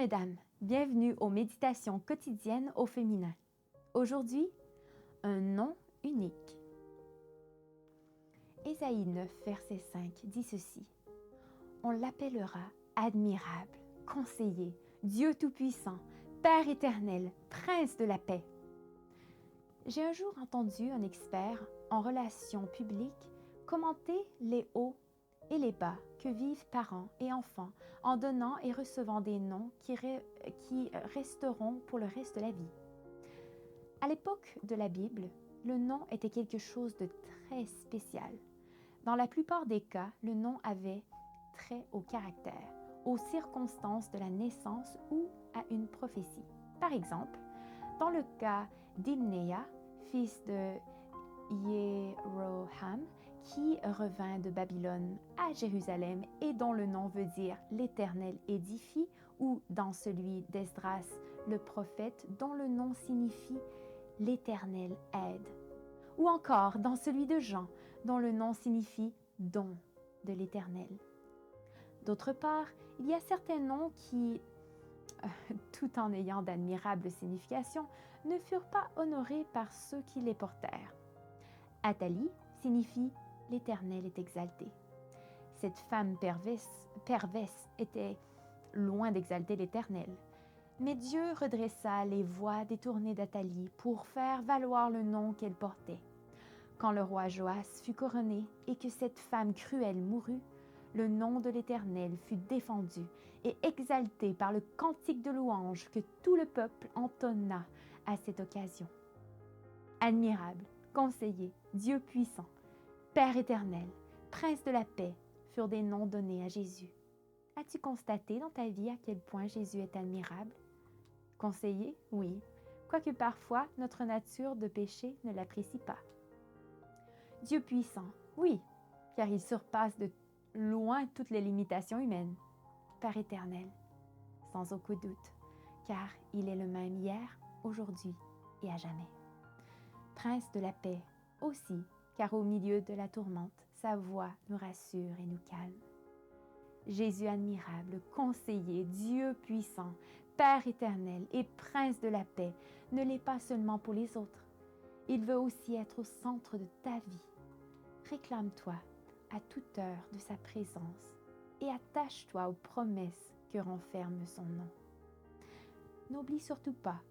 mesdames, bienvenue aux méditations quotidiennes au féminin. Aujourd'hui, un nom unique. Ésaïe 9, verset 5 dit ceci. On l'appellera admirable, conseiller, Dieu tout-puissant, Père éternel, Prince de la paix. J'ai un jour entendu un expert en relations publiques commenter les hauts et les bas que vivent parents et enfants en donnant et recevant des noms qui resteront pour le reste de la vie. À l'époque de la Bible, le nom était quelque chose de très spécial. Dans la plupart des cas, le nom avait trait au caractère, aux circonstances de la naissance ou à une prophétie. Par exemple, dans le cas d'Ibnéa, fils de Jéroham, qui revint de Babylone à Jérusalem et dont le nom veut dire « l'Éternel édifie » ou dans celui d'Esdras le prophète dont le nom signifie « l'Éternel aide » ou encore dans celui de Jean dont le nom signifie « don de l'Éternel ». D'autre part, il y a certains noms qui, tout en ayant d'admirables significations, ne furent pas honorés par ceux qui les portèrent. Athalie signifie « l'Éternel est exalté ». Cette femme perverse était loin d'exalter l'Éternel. Mais Dieu redressa les voies détournées d'Athalie pour faire valoir le nom qu'elle portait. Quand le roi Joas fut couronné et que cette femme cruelle mourut, le nom de l'Éternel fut défendu et exalté par le cantique de louange que tout le peuple entonna à cette occasion. Admirable, conseiller, Dieu puissant, Père éternel, Prince de la paix furent des noms donnés à Jésus. As-tu constaté dans ta vie à quel point Jésus est admirable? Conseiller, oui, quoique parfois notre nature de péché ne l'apprécie pas. Dieu puissant, oui, car il surpasse de loin toutes les limitations humaines. Père éternel, sans aucun doute, car il est le même hier, aujourd'hui et à jamais. Prince de la paix, aussi, car au milieu de la tourmente, sa voix nous rassure et nous calme. Jésus admirable, conseiller, Dieu puissant, Père éternel et Prince de la paix, ne l'est pas seulement pour les autres. Il veut aussi être au centre de ta vie. Réclame-toi à toute heure de sa présence et attache-toi aux promesses que renferme son nom. N'oublie surtout pas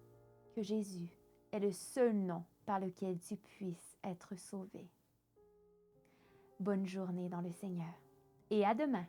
que Jésus est le seul nom par lequel tu puisses être sauvé. Bonne journée dans le Seigneur et à demain!